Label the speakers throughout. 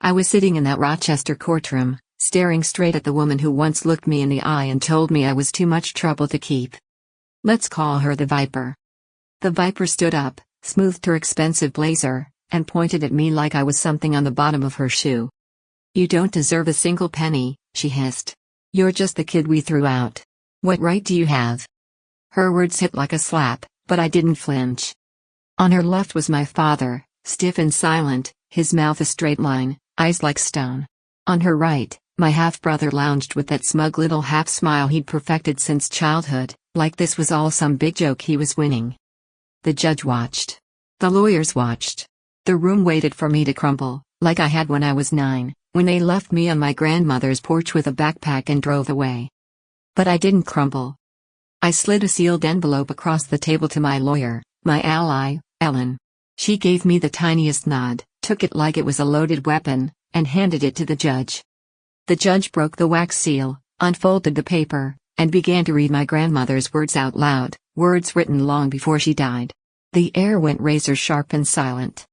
Speaker 1: I was sitting in that Rochester courtroom, staring straight at the woman who once looked me in the eye and told me I was too much trouble to keep. Let's call her the Viper. The Viper stood up, smoothed her expensive blazer, and pointed at me like I was something on the bottom of her shoe. You don't deserve a single penny, she hissed. You're just the kid we threw out. What right do you have? Her words hit like a slap, but I didn't flinch. On her left was my father, stiff and silent, his mouth a straight line, eyes like stone. On her right, my half-brother lounged with that smug little half-smile he'd perfected since childhood, like this was all some big joke he was winning. The judge watched. The lawyers watched. The room waited for me to crumble, like I had when I was 9, when they left me on my grandmother's porch with a backpack and drove away. But I didn't crumble. I slid a sealed envelope across the table to my lawyer, my ally, Ellen. She gave me the tiniest nod, took it like it was a loaded weapon, and handed it to the judge. The judge broke the wax seal, unfolded the paper, and began to read my grandmother's words out loud, words written long before she died. The air went razor-sharp and silent.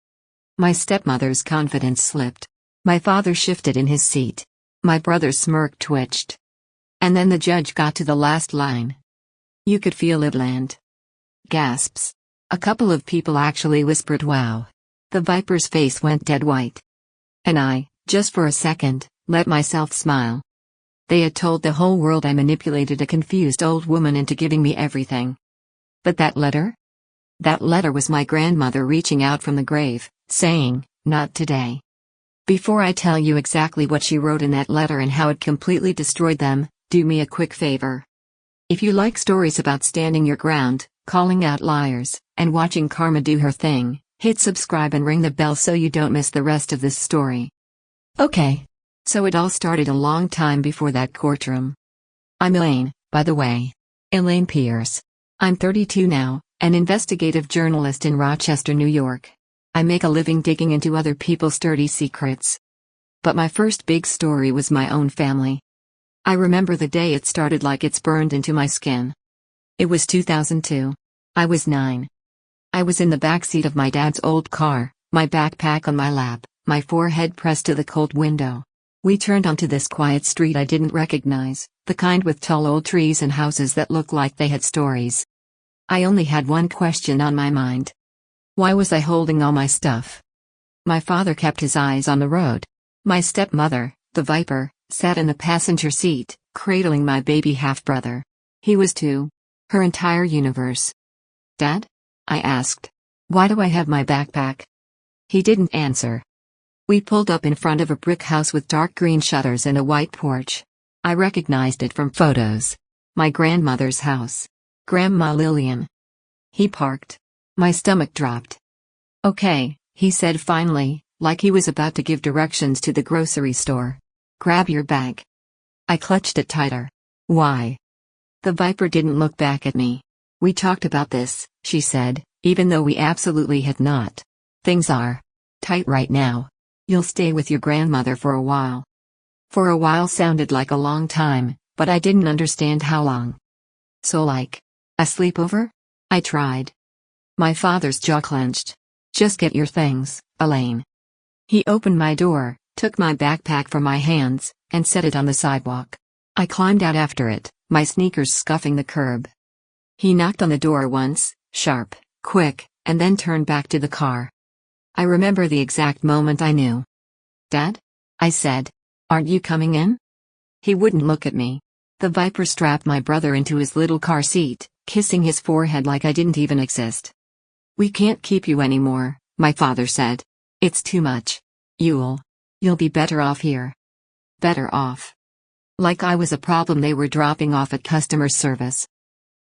Speaker 1: My stepmother's confidence slipped. My father shifted in his seat. My brother's smirk twitched. And then the judge got to the last line. You could feel it land. Gasps. A couple of people actually whispered wow. The Viper's face went dead white. And I, just for a second, let myself smile. They had told the whole world I manipulated a confused old woman into giving me everything. But that letter? That letter was my grandmother reaching out from the grave, saying, not today. Before I tell you exactly what she wrote in that letter and how it completely destroyed them, do me a quick favor. If you like stories about standing your ground, calling out liars, and watching karma do her thing, hit subscribe and ring the bell so you don't miss the rest of this story. Okay. So it all started a long time before that courtroom. I'm Elaine, by the way. Elaine Pierce. I'm 32 now, an investigative journalist in Rochester, New York. I make a living digging into other people's dirty secrets. But my first big story was my own family. I remember the day it started like it's burned into my skin. It was 2002. I was 9. I was in the backseat of my dad's old car, my backpack on my lap, my forehead pressed to the cold window. We turned onto this quiet street I didn't recognize, the kind with tall old trees and houses that looked like they had stories. I only had one question on my mind. Why was I holding all my stuff? My father kept his eyes on the road. My stepmother, the Viper, sat in the passenger seat, cradling my baby half-brother. He was 2. Her entire universe. Dad? I asked. Why do I have my backpack? He didn't answer. We pulled up in front of a brick house with dark green shutters and a white porch. I recognized it from photos. My grandmother's house. Grandma Lillian. He parked. My stomach dropped. Okay, he said finally, like he was about to give directions to the grocery store. Grab your bag. I clutched it tighter. Why? The Viper didn't look back at me. We talked about this, she said, even though we absolutely had not. Things are tight right now. You'll stay with your grandmother for a while. For a while sounded like a long time, but I didn't understand how long. So like, a sleepover? I tried. My father's jaw clenched. Just get your things, Elaine. He opened my door, took my backpack from my hands, and set it on the sidewalk. I climbed out after it, my sneakers scuffing the curb. He knocked on the door once, sharp, quick, and then turned back to the car. I remember the exact moment I knew. Dad? I said. Aren't you coming in? He wouldn't look at me. The Viper strapped my brother into his little car seat, kissing his forehead like I didn't even exist. We can't keep you anymore, my father said. It's too much. You'll be better off here. Better off. Like I was a problem they were dropping off at customer service.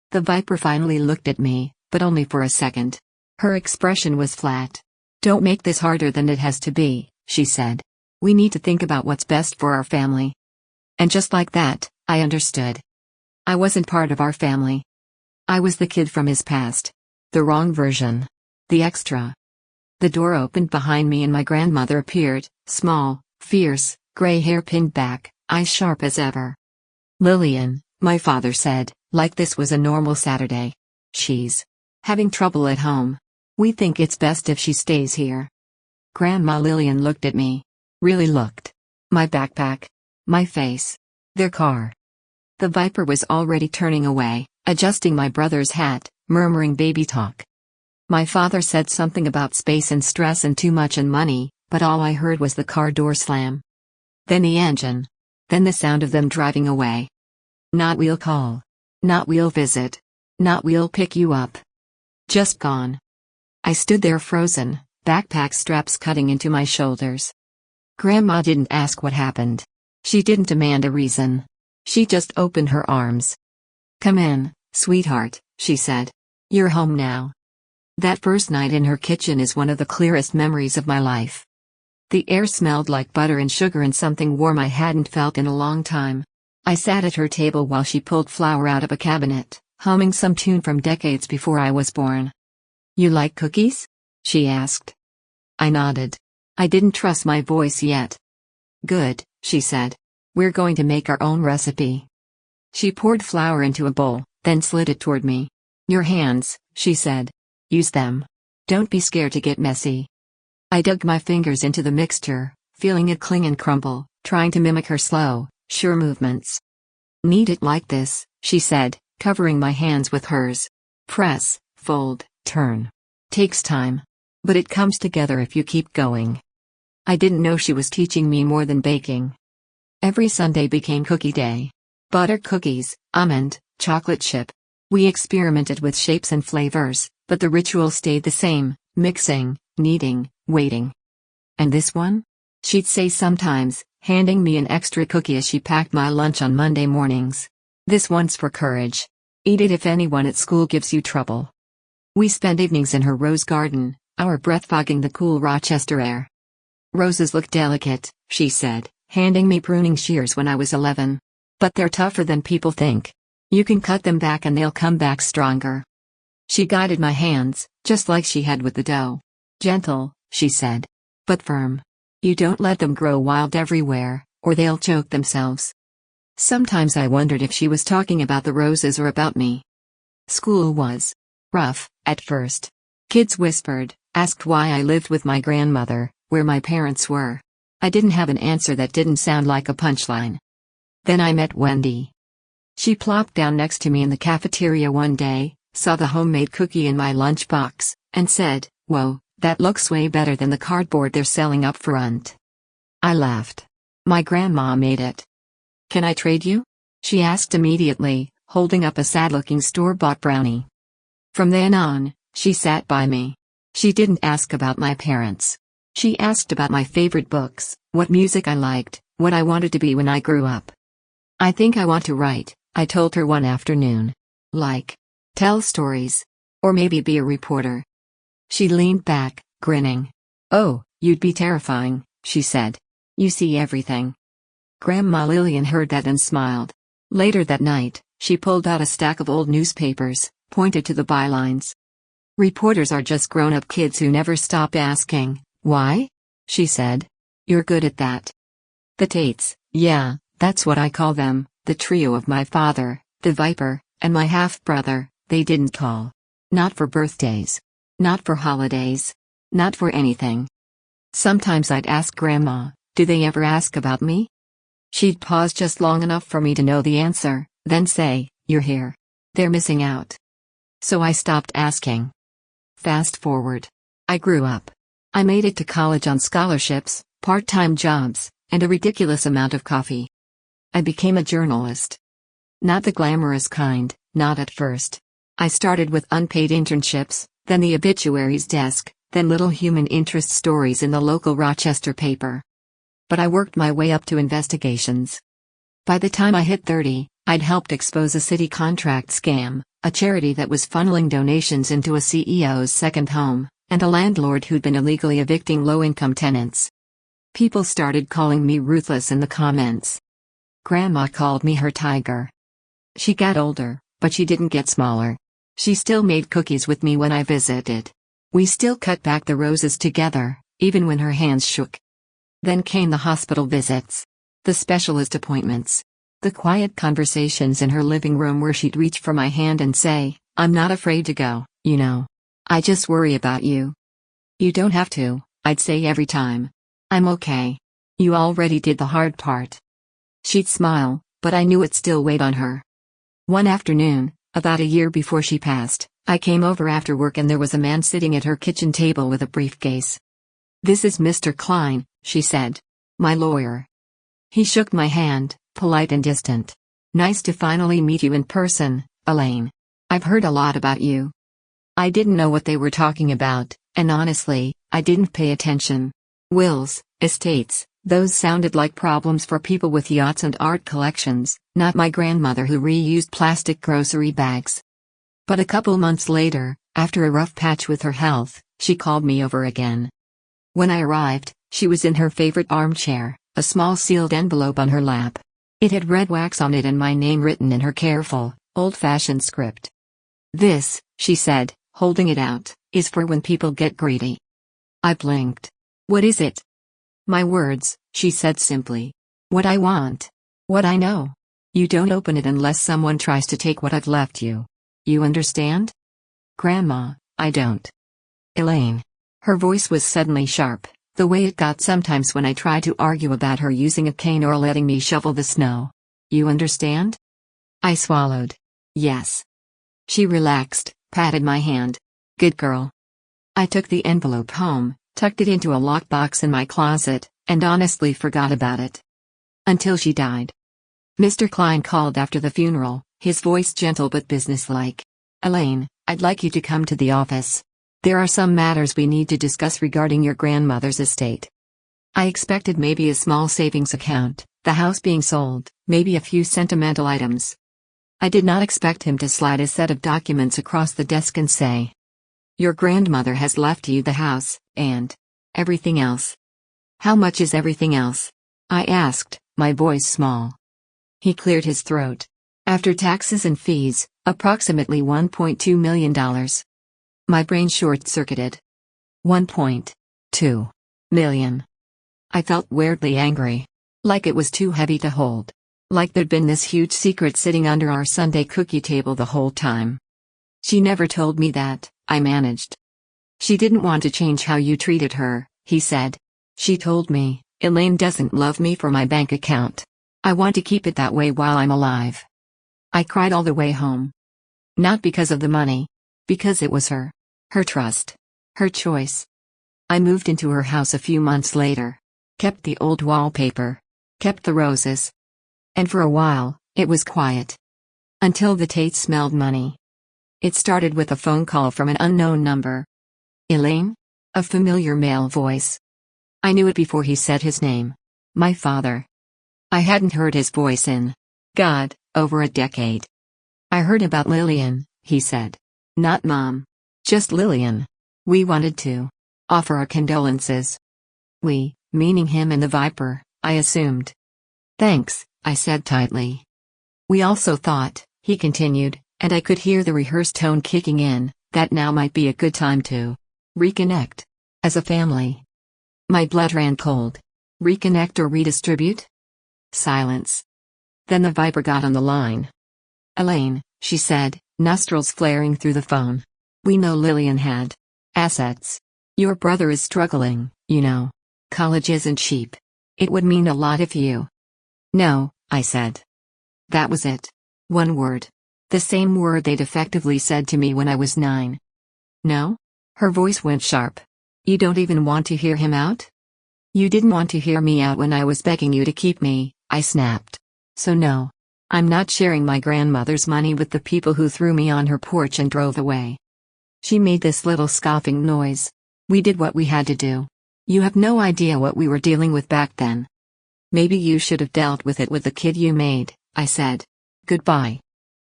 Speaker 1: The Viper finally looked at me, but only for a second. Her expression was flat. Don't make this harder than it has to be, she said. We need to think about what's best for our family. And just like that, I understood. I wasn't part of our family. I was the kid from his past. The wrong version. The extra. The door opened behind me and my grandmother appeared, small, fierce, gray hair pinned back, eyes sharp as ever. Lillian, my father said, like this was a normal Saturday. She's having trouble at home. We think it's best if she stays here. Grandma Lillian looked at me. Really looked. My backpack. My face. Their car. The Viper was already turning away, adjusting my brother's hat, murmuring baby talk. My father said something about space and stress and too much and money, but all I heard was the car door slam. Then the engine. Then the sound of them driving away. Not we'll call. Not we'll visit. Not we'll pick you up. Just gone. I stood there frozen, backpack straps cutting into my shoulders. Grandma didn't ask what happened. She didn't demand a reason. She just opened her arms. Come in, sweetheart, she said. You're home now. That first night in her kitchen is one of the clearest memories of my life. The air smelled like butter and sugar and something warm I hadn't felt in a long time. I sat at her table while she pulled flour out of a cabinet, humming some tune from decades before I was born. You like cookies? She asked. I nodded. I didn't trust my voice yet. Good, she said. We're going to make our own recipe. She poured flour into a bowl, then slid it toward me. Your hands, she said. Use them. Don't be scared to get messy. I dug my fingers into the mixture, feeling it cling and crumble, trying to mimic her slow, sure movements. Knead it like this, she said, covering my hands with hers. Press, fold, turn. Takes time. But it comes together if you keep going. I didn't know she was teaching me more than baking. Every Sunday became cookie day. Butter cookies, almond, chocolate chip. We experimented with shapes and flavors, but the ritual stayed the same, mixing, kneading, waiting. And this one? She'd say sometimes, handing me an extra cookie as she packed my lunch on Monday mornings. This one's for courage. Eat it if anyone at school gives you trouble. We spent evenings in her rose garden, our breath fogging the cool Rochester air. Roses look delicate, she said, handing me pruning shears when I was 11. But they're tougher than people think. You can cut them back and they'll come back stronger. She guided my hands, just like she had with the dough. Gentle, she said. But firm. You don't let them grow wild everywhere, or they'll choke themselves. Sometimes I wondered if she was talking about the roses or about me. School was rough, at first. Kids whispered, asked why I lived with my grandmother, where my parents were. I didn't have an answer that didn't sound like a punchline. Then I met Wendy. She plopped down next to me in the cafeteria one day, saw the homemade cookie in my lunchbox, and said, "Whoa, that looks way better than the cardboard they're selling up front." I laughed. My grandma made it. Can I trade you? She asked immediately, holding up a sad-looking store-bought brownie. From then on, she sat by me. She didn't ask about my parents. She asked about my favorite books, what music I liked, what I wanted to be when I grew up. I think I want to write, I told her one afternoon. Like, tell stories. Or maybe be a reporter. She leaned back, grinning. Oh, you'd be terrifying, she said. You see everything. Grandma Lillian heard that and smiled. Later that night, she pulled out a stack of old newspapers, pointed to the bylines. Reporters are just grown-up kids who never stop asking, why? She said. You're good at that. The Tates, yeah, that's what I call them, the trio of my father, the Viper, and my half-brother. They didn't call. Not for birthdays. Not for holidays. Not for anything. Sometimes I'd ask Grandma, do they ever ask about me? She'd pause just long enough for me to know the answer, then say, you're here. They're missing out. So I stopped asking. Fast forward. I grew up. I made it to college on scholarships, part-time jobs, and a ridiculous amount of coffee. I became a journalist. Not the glamorous kind, not at first. I started with unpaid internships, then the obituaries desk, then little human interest stories in the local Rochester paper. But I worked my way up to investigations. By the time I hit 30, I'd helped expose a city contract scam, a charity that was funneling donations into a CEO's second home, and a landlord who'd been illegally evicting low-income tenants. People started calling me ruthless in the comments. Grandma called me her tiger. She got older, but she didn't get smaller. She still made cookies with me when I visited. We still cut back the roses together, even when her hands shook. Then came the hospital visits. The specialist appointments. The quiet conversations in her living room where she'd reach for my hand and say, I'm not afraid to go, you know. I just worry about you. You don't have to, I'd say every time. I'm okay. You already did the hard part. She'd smile, but I knew it still weighed on her. One afternoon, about a year before she passed, I came over after work and there was a man sitting at her kitchen table with a briefcase. "This is Mr. Klein," she said. "My lawyer." He shook my hand, polite and distant. "Nice to finally meet you in person, Elaine. I've heard a lot about you." I didn't know what they were talking about, and honestly, I didn't pay attention. Wills, estates, those sounded like problems for people with yachts and art collections, not my grandmother who reused plastic grocery bags. But a couple months later, after a rough patch with her health, she called me over again. When I arrived, she was in her favorite armchair, a small sealed envelope on her lap. It had red wax on it and my name written in her careful, old-fashioned script. "This," she said, holding it out, "is for when people get greedy." I blinked. "What is it?" "My words," she said simply. "What I want. What I know. You don't open it unless someone tries to take what I've left you. You understand?" "Grandma, I don't." "Elaine." Her voice was suddenly sharp, the way it got sometimes when I tried to argue about her using a cane or letting me shovel the snow. "You understand?" I swallowed. "Yes." She relaxed, patted my hand. "Good girl." I took the envelope home, tucked it into a lockbox in my closet, and honestly forgot about it. Until she died. Mr. Klein called after the funeral, his voice gentle but businesslike. "Elaine, I'd like you to come to the office. There are some matters we need to discuss regarding your grandmother's estate." I expected maybe a small savings account, the house being sold, maybe a few sentimental items. I did not expect him to slide a set of documents across the desk and say, "Your grandmother has left you the house, and everything else." "How much is everything else?" I asked, my voice small. He cleared his throat. "After taxes and fees, approximately $1.2 million. My brain short-circuited. $1.2 million. I felt weirdly angry. Like it was too heavy to hold. Like there'd been this huge secret sitting under our Sunday cookie table the whole time. "She never told me that," I managed. "She didn't want to change how you treated her," he said. "She told me, Elaine doesn't love me for my bank account. I want to keep it that way while I'm alive." I cried all the way home. Not because of the money. Because it was her. Her trust. Her choice. I moved into her house a few months later. Kept the old wallpaper. Kept the roses. And for a while, it was quiet. Until the Tate smelled money. It started with a phone call from an unknown number. "Elaine?" A familiar male voice. I knew it before he said his name. My father. I hadn't heard his voice in, God, over a decade. "I heard about Lillian," he said. "Not Mom. Just Lillian. We wanted to offer our condolences." We, meaning him and the Viper, I assumed. "Thanks," I said tightly. "We also thought," he continued, and I could hear the rehearsed tone kicking in, "that now might be a good time to reconnect. As a family." My blood ran cold. Reconnect or redistribute? Silence. Then the Viper got on the line. "Elaine," she said, nostrils flaring through the phone. "We know Lillian had assets. Your brother is struggling, you know. College isn't cheap. It would mean a lot if you—" "No," I said. That was it. One word. The same word they'd effectively said to me when I was 9. "No?" Her voice went sharp. "You don't even want to hear him out?" "You didn't want to hear me out when I was begging you to keep me," I snapped. "So no. I'm not sharing my grandmother's money with the people who threw me on her porch and drove away." She made this little scoffing noise. "We did what we had to do. You have no idea what we were dealing with back then." "Maybe you should have dealt with it with the kid you made," I said. "Goodbye."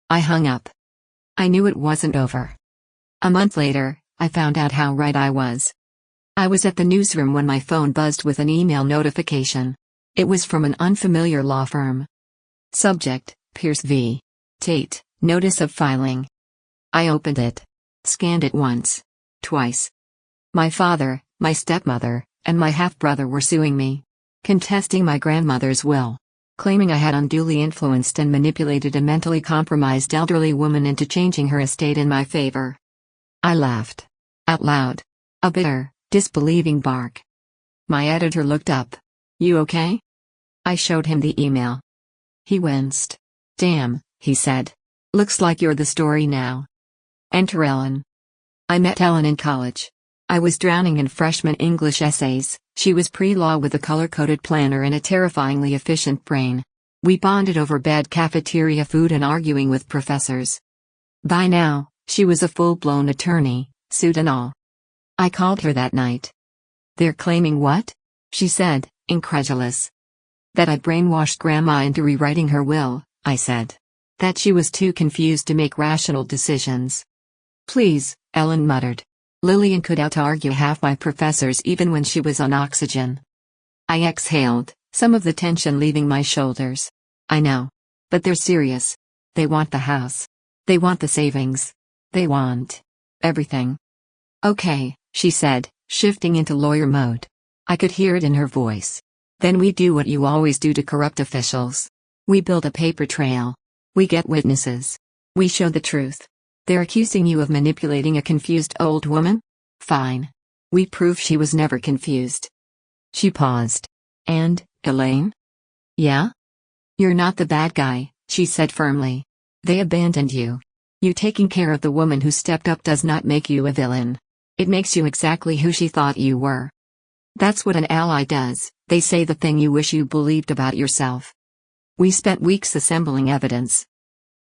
Speaker 1: I hung up. I knew it wasn't over. A month later, I found out how right I was. I was at the newsroom when my phone buzzed with an email notification. It was from an unfamiliar law firm. Subject, Pierce v. Tate, Notice of Filing. I opened it. Scanned it once. Twice. My father, my stepmother, and my half-brother were suing me. Contesting my grandmother's will. Claiming I had unduly influenced and manipulated a mentally compromised elderly woman into changing her estate in my favor. I laughed. Out loud. A bitter, disbelieving bark. My editor looked up. You okay? I showed him the email. He winced. Damn, he said. Looks like you're the story now. Enter Ellen. I met Ellen in college. I was drowning in freshman English essays, she was pre-law with a color-coded planner and a terrifyingly efficient brain. We bonded over bad cafeteria food and arguing with professors. By now, she was a full-blown attorney, suit and all. I called her that night. They're claiming what? She said, incredulous. That I brainwashed Grandma into rewriting her will, I said. That she was too confused to make rational decisions. Please, Ellen muttered. Lillian could out-argue half my professors even when she was on oxygen. I exhaled, some of the tension leaving my shoulders. I know. But they're serious. They want the house. They want the savings. They want everything. Okay, she said, shifting into lawyer mode. I could hear it in her voice. Then we do what you always do to corrupt officials. We build a paper trail. We get witnesses. We show the truth. They're accusing you of manipulating a confused old woman? Fine. We prove she was never confused. She paused. And, Elaine? Yeah? You're not the bad guy, she said firmly. They abandoned you. You taking care of the woman who stepped up does not make you a villain. It makes you exactly who she thought you were. That's what an ally does, they say the thing you wish you believed about yourself. We spent weeks assembling evidence.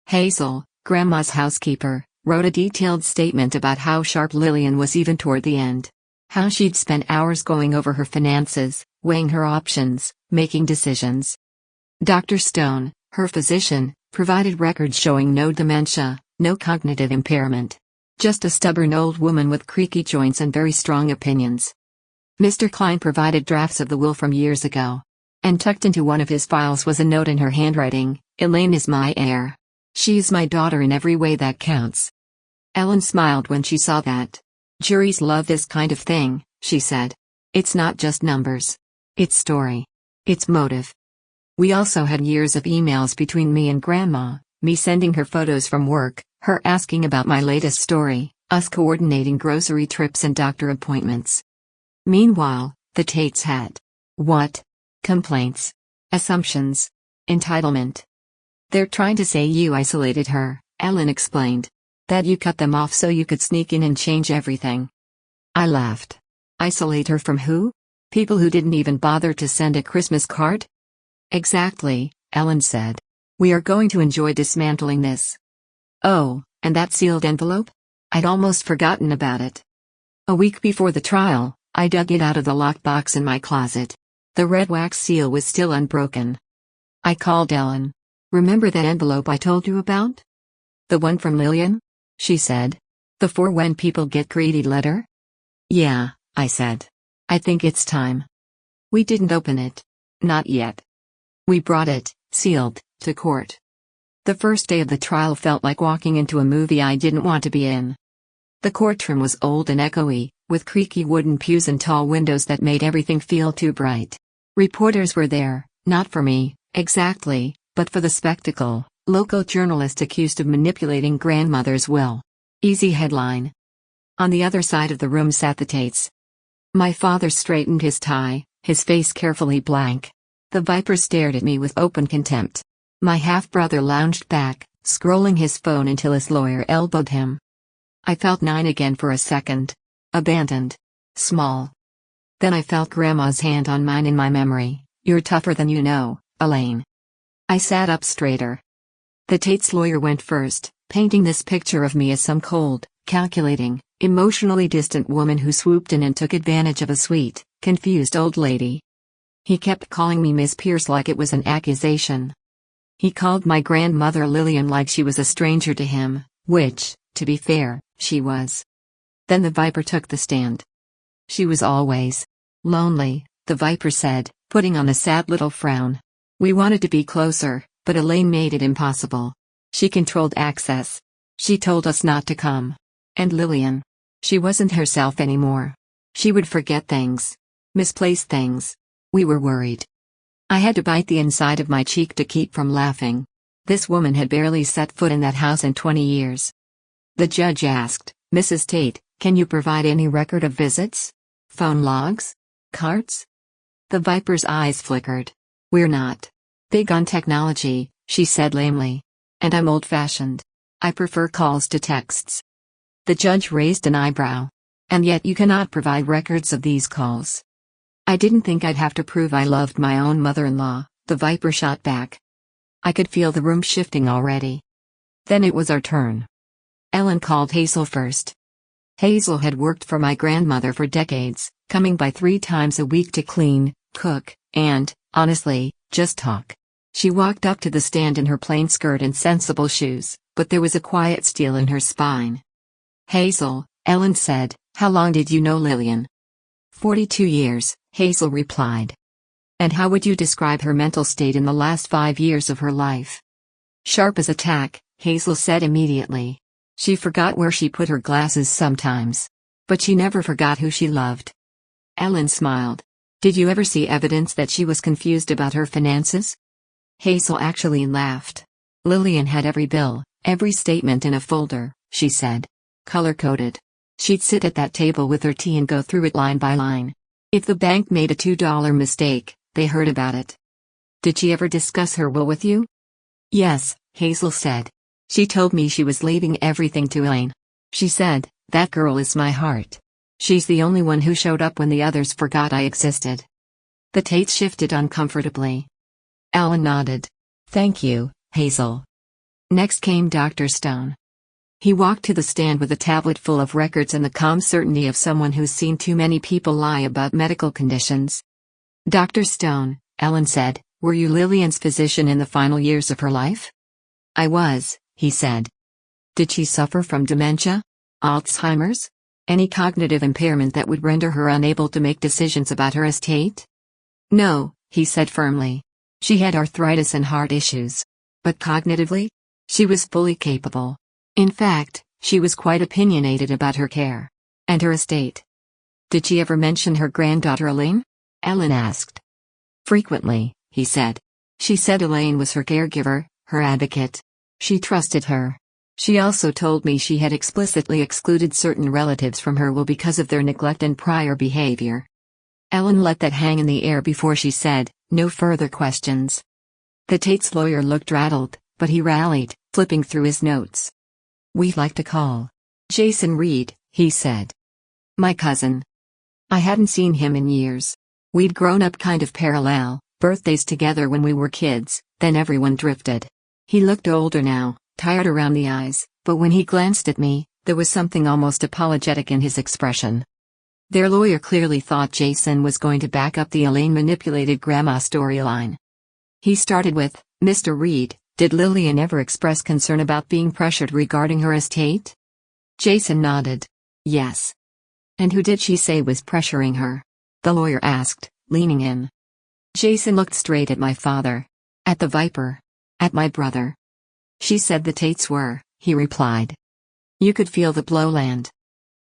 Speaker 1: Hazel, Grandma's housekeeper, wrote a detailed statement about how sharp Lillian was even toward the end. How she'd spent hours going over her finances, weighing her options, making decisions. Dr. Stone, her physician, provided records showing no dementia, no cognitive impairment. Just a stubborn old woman with creaky joints and very strong opinions. Mr. Klein provided drafts of the will from years ago. And tucked into one of his files was a note in her handwriting, Elaine is my heir. She's my daughter in every way that counts. Ellen smiled when she saw that. Juries love this kind of thing, she said. It's not just numbers. It's story. It's motive. We also had years of emails between me and Grandma, me sending her photos from work, her asking about my latest story, us coordinating grocery trips and doctor appointments. Meanwhile, the Tates had. What? Complaints. Assumptions. Entitlement. They're trying to say you isolated her, Ellen explained. That you cut them off so you could sneak in and change everything. I laughed. Isolate her from who? People who didn't even bother to send a Christmas card? Exactly, Ellen said. We are going to enjoy dismantling this. Oh, and that sealed envelope? I'd almost forgotten about it. A week before the trial, I dug it out of the lockbox in my closet. The red wax seal was still unbroken. I called Ellen. Remember that envelope I told you about? The one from Lillian? She said. The for when people get greedy letter? Yeah, I said. I think it's time. We didn't open it. Not yet. We brought it, sealed, to court. The first day of the trial felt like walking into a movie I didn't want to be in. The courtroom was old and echoey, with creaky wooden pews and tall windows that made everything feel too bright. Reporters were there, not for me, exactly, but for the spectacle. Local journalist accused of manipulating grandmother's will. Easy headline. On the other side of the room sat the Tates. My father straightened his tie, his face carefully blank. The Viper stared at me with open contempt. My half-brother lounged back, scrolling his phone until his lawyer elbowed him. I felt 9 again for a second. Abandoned. Small. Then I felt Grandma's hand on mine in my memory. You're tougher than you know, Elaine. I sat up straighter. The Tates lawyer went first, painting this picture of me as some cold, calculating, emotionally distant woman who swooped in and took advantage of a sweet, confused old lady. He kept calling me Miss Pierce like it was an accusation. He called my grandmother Lillian like she was a stranger to him, which, to be fair, she was. Then the Viper took the stand. She was always lonely, the Viper said, putting on a sad little frown. We wanted to be closer, but Elaine made it impossible. She controlled access. She told us not to come. And Lillian. She wasn't herself anymore. She would forget things. Misplace things. We were worried. I had to bite the inside of my cheek to keep from laughing. This woman had barely set foot in that house in 20 years. The judge asked, Mrs. Tate, can you provide any record of visits? Phone logs? Cards? The Viper's eyes flickered. "We're not big on technology," she said lamely. "And I'm old-fashioned. I prefer calls to texts." The judge raised an eyebrow. "And yet you cannot provide records of these calls." "I didn't think I'd have to prove I loved my own mother-in-law," the Viper shot back. I could feel the room shifting already. Then it was our turn. Ellen called Hazel first. Hazel had worked for my grandmother for decades, coming by 3 times a week to clean, cook, and, honestly, just talk. She walked up to the stand in her plain skirt and sensible shoes, but there was a quiet steel in her spine. "Hazel," Ellen said, "how long did you know Lillian?" 42 years, Hazel replied. "And how would you describe her mental state in the last 5 years of her life?" "Sharp as a tack," Hazel said immediately. "She forgot where she put her glasses sometimes. But she never forgot who she loved." Ellen smiled. "Did you ever see evidence that she was confused about her finances?" Hazel actually laughed. "Lillian had every bill, every statement in a folder," she said. "Color-coded. She'd sit at that table with her tea and go through it line by line. If the bank made a $2 mistake, they heard about it." "Did she ever discuss her will with you?" "Yes," Hazel said. "She told me she was leaving everything to Elaine. She said, 'That girl is my heart. She's the only one who showed up when the others forgot I existed.'" The Tates shifted uncomfortably. Ellen nodded. "Thank you, Hazel." Next came Dr. Stone. He walked to the stand with a tablet full of records and the calm certainty of someone who's seen too many people lie about medical conditions. "Dr. Stone," Ellen said, "were you Lillian's physician in the final years of her life?" "I was," he said. "Did she suffer from dementia? Alzheimer's? Any cognitive impairment that would render her unable to make decisions about her estate?" "No," he said firmly. "She had arthritis and heart issues. But cognitively? She was fully capable. In fact, she was quite opinionated about her care. And her estate." "Did she ever mention her granddaughter Elaine?" Ellen asked. "Frequently," he said. "She said Elaine was her caregiver, her advocate. She trusted her. She also told me she had explicitly excluded certain relatives from her will because of their neglect and prior behavior." Ellen let that hang in the air before she said, "No further questions." The Tate's lawyer looked rattled, but he rallied, flipping through his notes. "We'd like to call Jason Reed," he said. "My cousin. I hadn't seen him in years. We'd grown up kind of parallel, birthdays together when we were kids, then everyone drifted. He looked older now, tired around the eyes, but when he glanced at me, there was something almost apologetic in his expression." Their lawyer clearly thought Jason was going to back up the Elaine manipulated grandma storyline. He started with, "Mr. Reed, did Lillian ever express concern about being pressured regarding her estate?" Jason nodded. "Yes." "And who did she say was pressuring her?" the lawyer asked, leaning in. Jason looked straight at my father. "At the Viper. At my brother." "She said the Tates were," he replied. You could feel the blow land.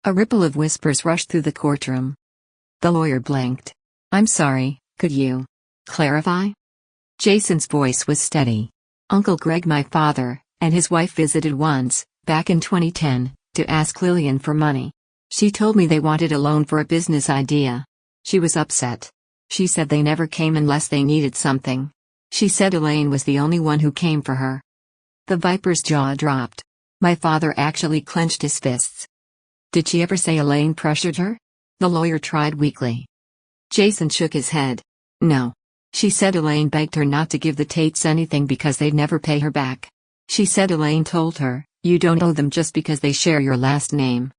Speaker 1: A ripple of whispers rushed through the courtroom. The lawyer blinked. "I'm sorry, could you clarify?" Jason's voice was steady. "Uncle Greg, my father, and his wife visited once, back in 2010, to ask Lillian for money. She told me they wanted a loan for a business idea. She was upset. She said they never came unless they needed something. She said Elaine was the only one who came for her." The Viper's jaw dropped. My father actually clenched his fists. "Did she ever say Elaine pressured her?" the lawyer tried weakly. Jason shook his head. "No. She said Elaine begged her not to give the Tates anything because they'd never pay her back. She said Elaine told her, 'You don't owe them just because they share your last name.'"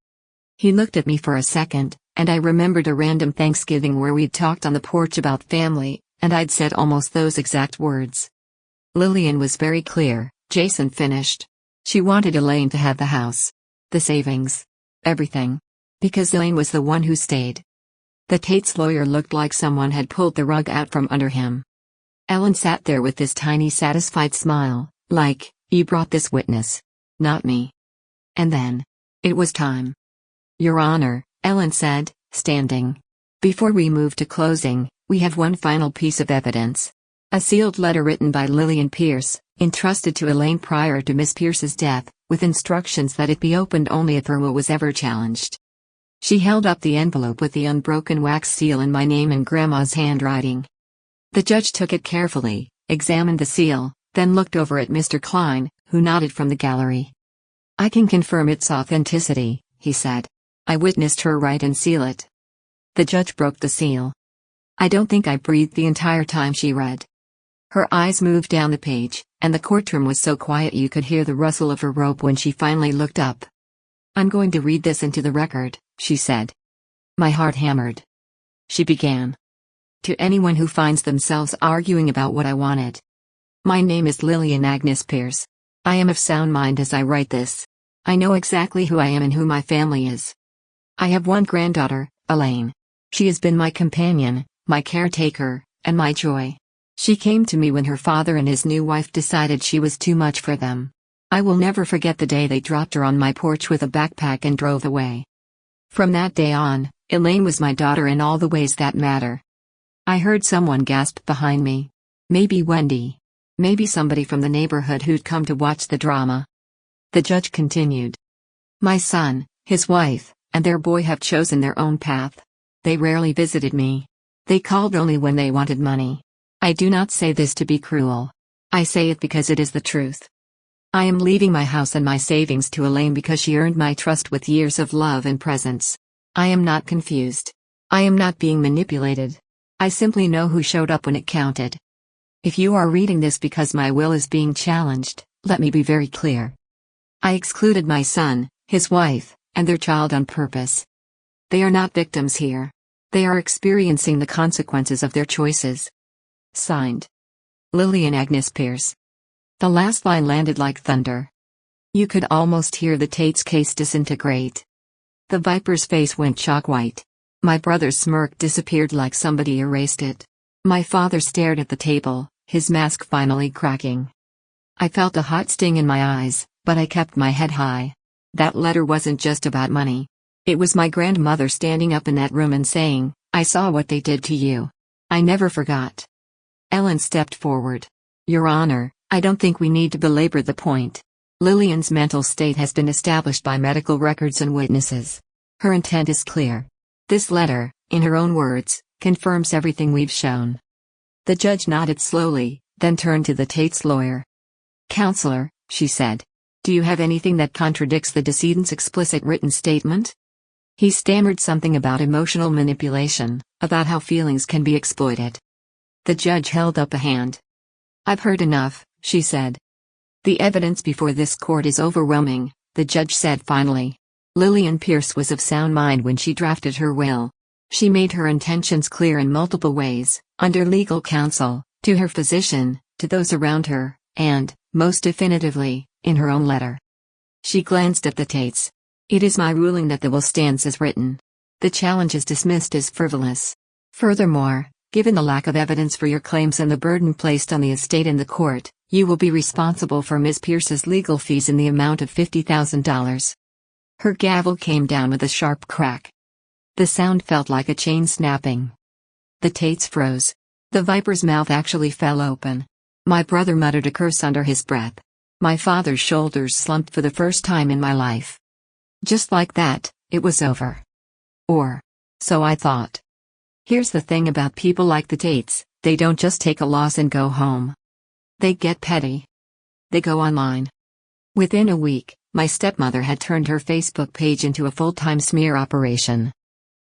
Speaker 1: He looked at me for a second, and I remembered a random Thanksgiving where we'd talked on the porch about family, and I'd said almost those exact words. "Lillian was very clear," Jason finished. "She wanted Elaine to have the house. The savings. Everything. Because Elaine was the one who stayed." The Tate's lawyer looked like someone had pulled the rug out from under him. Ellen sat there with this tiny satisfied smile, like, "You brought this witness. Not me." And then. It was time. "Your Honor," Ellen said, standing. "Before we move to closing, we have one final piece of evidence. A sealed letter written by Lillian Pierce, entrusted to Elaine prior to Miss Pierce's death, with instructions that it be opened only if her will was ever challenged." She held up the envelope with the unbroken wax seal and my name in Grandma's handwriting. The judge took it carefully, examined the seal, then looked over at Mr. Klein, who nodded from the gallery. "I can confirm its authenticity," he said. "I witnessed her write and seal it." The judge broke the seal. I don't think I breathed the entire time she read. Her eyes moved down the page, and the courtroom was so quiet you could hear the rustle of her robe when she finally looked up. "I'm going to read this into the record," she said. My heart hammered. She began. "To anyone who finds themselves arguing about what I wanted. My name is Lillian Agnes Pierce. I am of sound mind as I write this. I know exactly who I am and who my family is. I have one granddaughter, Elaine. She has been my companion, my caretaker, and my joy. She came to me when her father and his new wife decided she was too much for them. I will never forget the day they dropped her on my porch with a backpack and drove away. From that day on, Elaine was my daughter in all the ways that matter." I heard someone gasp behind me. Maybe Wendy. Maybe somebody from the neighborhood who'd come to watch the drama. The judge continued. "My son, his wife, and their boy have chosen their own path. They rarely visited me. They called only when they wanted money. I do not say this to be cruel. I say it because it is the truth. I am leaving my house and my savings to Elaine because she earned my trust with years of love and presence. I am not confused. I am not being manipulated. I simply know who showed up when it counted. If you are reading this because my will is being challenged, let me be very clear. I excluded my son, his wife, and their child on purpose. They are not victims here. They are experiencing the consequences of their choices." Signed, Lillian Agnes Pierce. The last line landed like thunder. You could almost hear the Tate's case disintegrate. The Viper's face went chalk white. My brother's smirk disappeared like somebody erased it. My father stared at the table, his mask finally cracking. I felt a hot sting in my eyes, but I kept my head high. That letter wasn't just about money. It was my grandmother standing up in that room and saying, "I saw what they did to you. I never forgot." Ellen stepped forward. "Your Honor, I don't think we need to belabor the point. Lillian's mental state has been established by medical records and witnesses. Her intent is clear. This letter, in her own words, confirms everything we've shown." The judge nodded slowly, then turned to the Tate's lawyer. "Counselor," she said, "do you have anything that contradicts the decedent's explicit written statement?" He stammered something about emotional manipulation, about how feelings can be exploited. The judge held up a hand. "I've heard enough," she said. "The evidence before this court is overwhelming," the judge said finally. "Lillian Pierce was of sound mind when she drafted her will. She made her intentions clear in multiple ways, under legal counsel, to her physician, to those around her, and, most definitively, in her own letter." She glanced at the Tates. "It is my ruling that the will stands as written. The challenge is dismissed as frivolous. Furthermore, given the lack of evidence for your claims and the burden placed on the estate in the court, you will be responsible for Ms. Pierce's legal fees in the amount of $50,000. Her gavel came down with a sharp crack. The sound felt like a chain snapping. The Tates froze. The Viper's mouth actually fell open. My brother muttered a curse under his breath. My father's shoulders slumped for the first time in my life. Just like that, it was over. Or so I thought. Here's the thing about people like the Tates, they don't just take a loss and go home. They get petty. They go online. Within a week, my stepmother had turned her Facebook page into a full-time smear operation.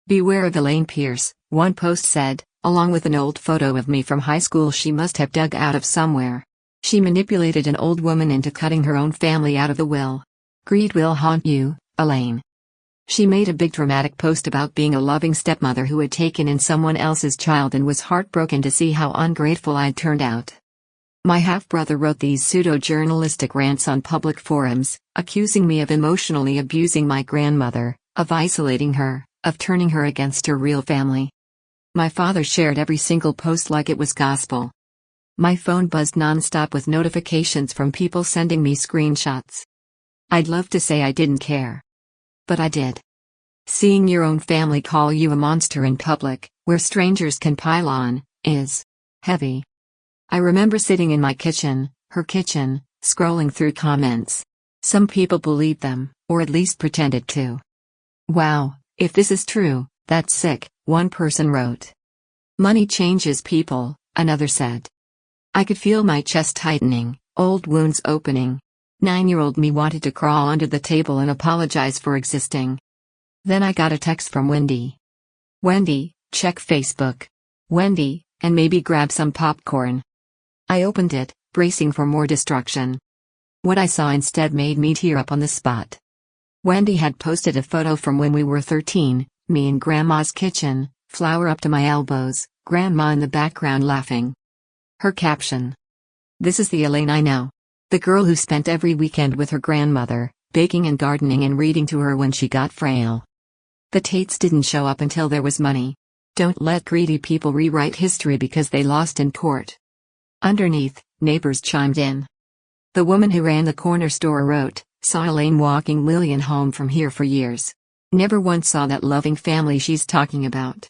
Speaker 1: "Beware of Elaine Pierce," one post said, along with an old photo of me from high school she must have dug out of somewhere. "She manipulated an old woman into cutting her own family out of the will. Greed will haunt you, Elaine." She made a big dramatic post about being a loving stepmother who had taken in someone else's child and was heartbroken to see how ungrateful I'd turned out. My half-brother wrote these pseudo-journalistic rants on public forums, accusing me of emotionally abusing my grandmother, of isolating her, of turning her against her real family. My father shared every single post like it was gospel. My phone buzzed non-stop with notifications from people sending me screenshots. I'd love to say I didn't care. But I did. Seeing your own family call you a monster in public, where strangers can pile on, is heavy. I remember sitting in my kitchen, her kitchen, scrolling through comments. Some people believed them, or at least pretended to. Wow, If this is true, that's sick, one person wrote. Money changes people, another said. I could feel my chest tightening, old wounds opening. 9-year-old me wanted to crawl under the table and apologize for existing. Then I got a text from Wendy. Wendy, check Facebook. Wendy, and maybe grab some popcorn. I opened it, bracing for more destruction. What I saw instead made me tear up on the spot. Wendy had posted a photo from when we were 13, me in Grandma's kitchen, flour up to my elbows, Grandma in the background laughing. Her caption. This is the Elaine I know. The girl who spent every weekend with her grandmother, baking and gardening and reading to her when she got frail. The Tates didn't show up until there was money. Don't let greedy people rewrite history because they lost in court. Underneath, neighbors chimed in. The woman who ran the corner store wrote, saw Elaine walking Lillian home from here for years. Never once saw that loving family she's talking about.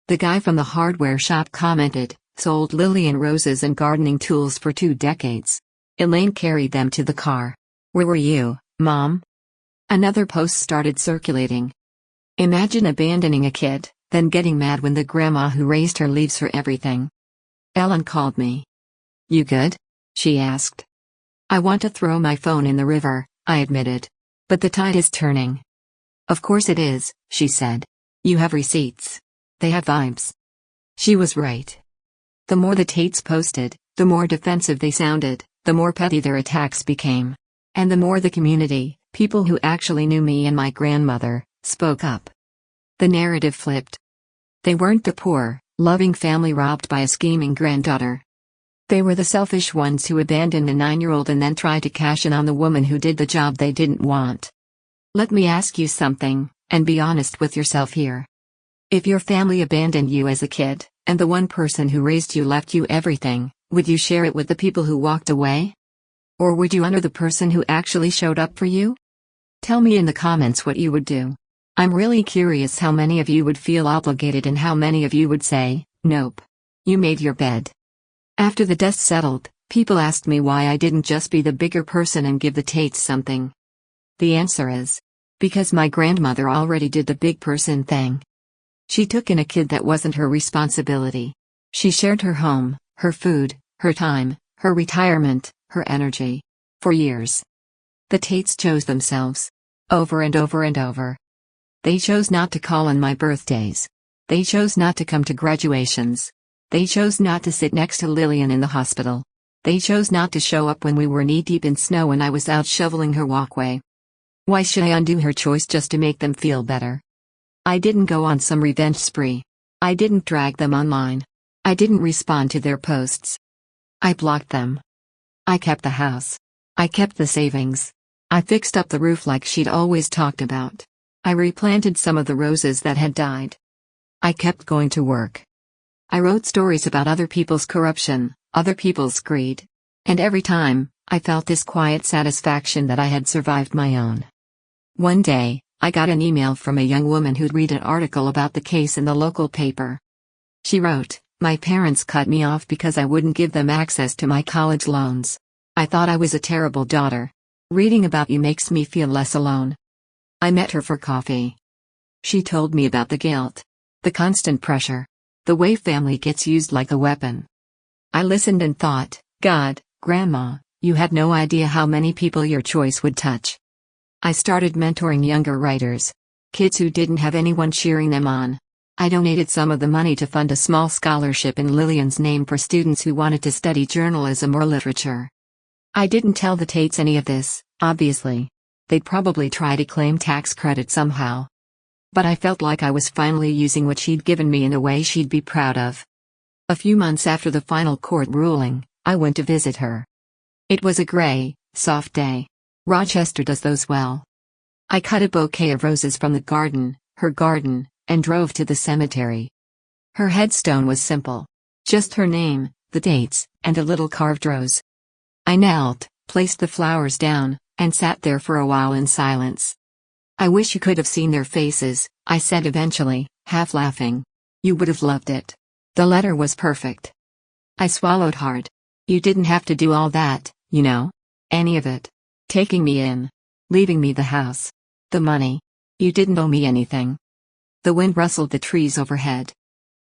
Speaker 1: The guy from the hardware shop commented, sold Lillian roses and gardening tools for 2 decades. Elaine carried them to the car. Where were you, Mom? Another post started circulating. Imagine abandoning a kid, then getting mad when the grandma who raised her leaves her everything. Ellen called me. You good? She asked. I want to throw my phone in the river, I admitted. But the tide is turning. Of course it is, she said. You have receipts. They have vibes. She was right. The more the Tates posted, the more defensive they sounded, the more petty their attacks became. And the more the community, people who actually knew me and my grandmother, spoke up. The narrative flipped. They weren't the poor, loving family robbed by a scheming granddaughter. They were the selfish ones who abandoned a 9-year-old and then tried to cash in on the woman who did the job they didn't want. Let me ask you something, and be honest with yourself here. If your family abandoned you as a kid, and the one person who raised you left you everything, would you share it with the people who walked away? Or would you honor the person who actually showed up for you? Tell me in the comments what you would do. I'm really curious how many of you would feel obligated and how many of you would say, nope. You made your bed. After the dust settled, people asked me why I didn't just be the bigger person and give the Tates something. The answer is, because my grandmother already did the big person thing. She took in a kid that wasn't her responsibility. She shared her home, her food, her time, her retirement, her energy. For years. The Tates chose themselves. Over and over and over. They chose not to call on my birthdays. They chose not to come to graduations. They chose not to sit next to Lillian in the hospital. They chose not to show up when we were knee-deep in snow and I was out shoveling her walkway. Why should I undo her choice just to make them feel better? I didn't go on some revenge spree. I didn't drag them online. I didn't respond to their posts. I blocked them. I kept the house. I kept the savings. I fixed up the roof like she'd always talked about. I replanted some of the roses that had died. I kept going to work. I wrote stories about other people's corruption, other people's greed. And every time, I felt this quiet satisfaction that I had survived my own. One day, I got an email from a young woman who'd read an article about the case in the local paper. She wrote, my parents cut me off because I wouldn't give them access to my college loans. I thought I was a terrible daughter. Reading about you makes me feel less alone. I met her for coffee. She told me about the guilt. The constant pressure. The way family gets used like a weapon. I listened and thought, God, Grandma, you had no idea how many people your choice would touch. I started mentoring younger writers. Kids who didn't have anyone cheering them on. I donated some of the money to fund a small scholarship in Lillian's name for students who wanted to study journalism or literature. I didn't tell the Tates any of this, obviously. They'd probably try to claim tax credit somehow. But I felt like I was finally using what she'd given me in a way she'd be proud of. A few months after the final court ruling, I went to visit her. It was a gray, soft day. Rochester does those well. I cut a bouquet of roses from the garden, her garden, and drove to the cemetery. Her headstone was simple. Just her name, the dates, and a little carved rose. I knelt, placed the flowers down, and sat there for a while in silence. I wish you could have seen their faces, I said eventually, half laughing. You would have loved it. The letter was perfect. I swallowed hard. You didn't have to do all that, you know. Any of it. Taking me in. Leaving me the house. The money. You didn't owe me anything. The wind rustled the trees overhead.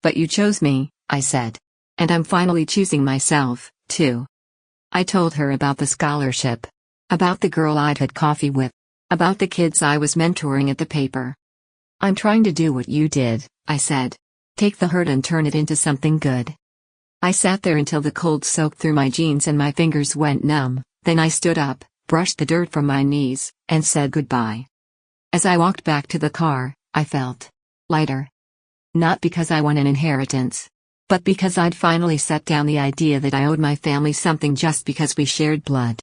Speaker 1: But you chose me, I said. And I'm finally choosing myself, too. I told her about the scholarship. About the girl I'd had coffee with. About the kids I was mentoring at the paper. I'm trying to do what you did, I said. Take the hurt and turn it into something good. I sat there until the cold soaked through my jeans and my fingers went numb, then I stood up, brushed the dirt from my knees, and said goodbye. As I walked back to the car, I felt lighter. Not because I won an inheritance, but because I'd finally set down the idea that I owed my family something just because we shared blood.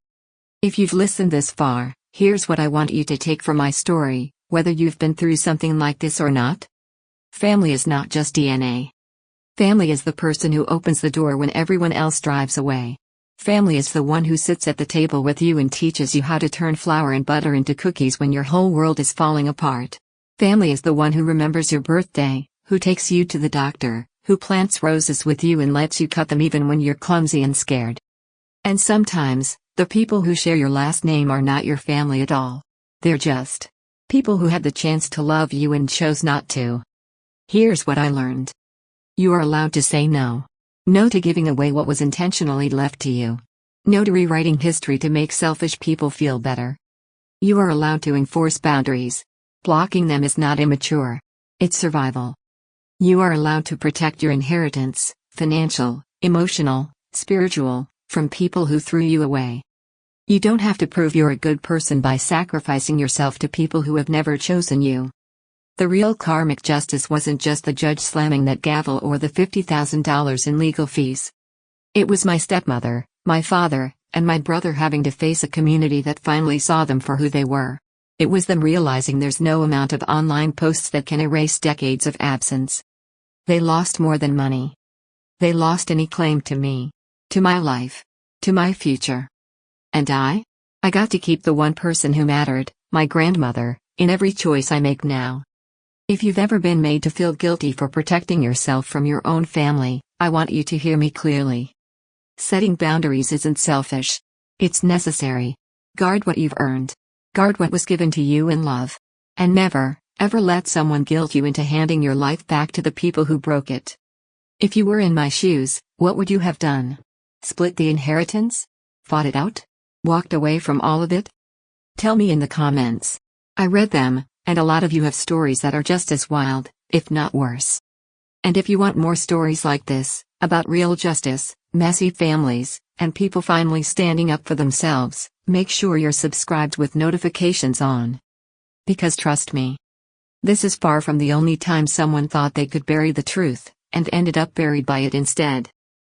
Speaker 1: If you've listened this far, here's what I want you to take from my story, whether you've been through something like this or not. Family is not just DNA. Family is the person who opens the door when everyone else drives away. Family is the one who sits at the table with you and teaches you how to turn flour and butter into cookies when your whole world is falling apart. Family is the one who remembers your birthday, who takes you to the doctor, who plants roses with you and lets you cut them even when you're clumsy and scared. And sometimes, the people who share your last name are not your family at all. They're just people who had the chance to love you and chose not to. Here's what I learned. You are allowed to say no. No to giving away what was intentionally left to you. No to rewriting history to make selfish people feel better. You are allowed to enforce boundaries. Blocking them is not immature. It's survival. You are allowed to protect your inheritance, financial, emotional, spiritual, from people who threw you away. You don't have to prove you're a good person by sacrificing yourself to people who have never chosen you. The real karmic justice wasn't just the judge slamming that gavel or the $50,000 in legal fees. It was my stepmother, my father, and my brother having to face a community that finally saw them for who they were. It was them realizing there's no amount of online posts that can erase decades of absence. They lost more than money. They lost any claim to me, to my life, to my future. And I got to keep the one person who mattered, my grandmother, in every choice I make now. If you've ever been made to feel guilty for protecting yourself from your own family, I want you to hear me clearly. Setting boundaries isn't selfish. It's necessary. Guard what you've earned. Guard what was given to you in love. And never, ever let someone guilt you into handing your life back to the people who broke it. If you were in my shoes, what would you have done? Split the inheritance? Fought it out? Walked away from all of it? Tell me in the comments. I read them, and a lot of you have stories that are just as wild, if not worse. And if you want more stories like this, about real justice, messy families, and people finally standing up for themselves, make sure you're subscribed with notifications on. Because trust me, this is far from the only time someone thought they could bury the truth, and ended up buried by it instead.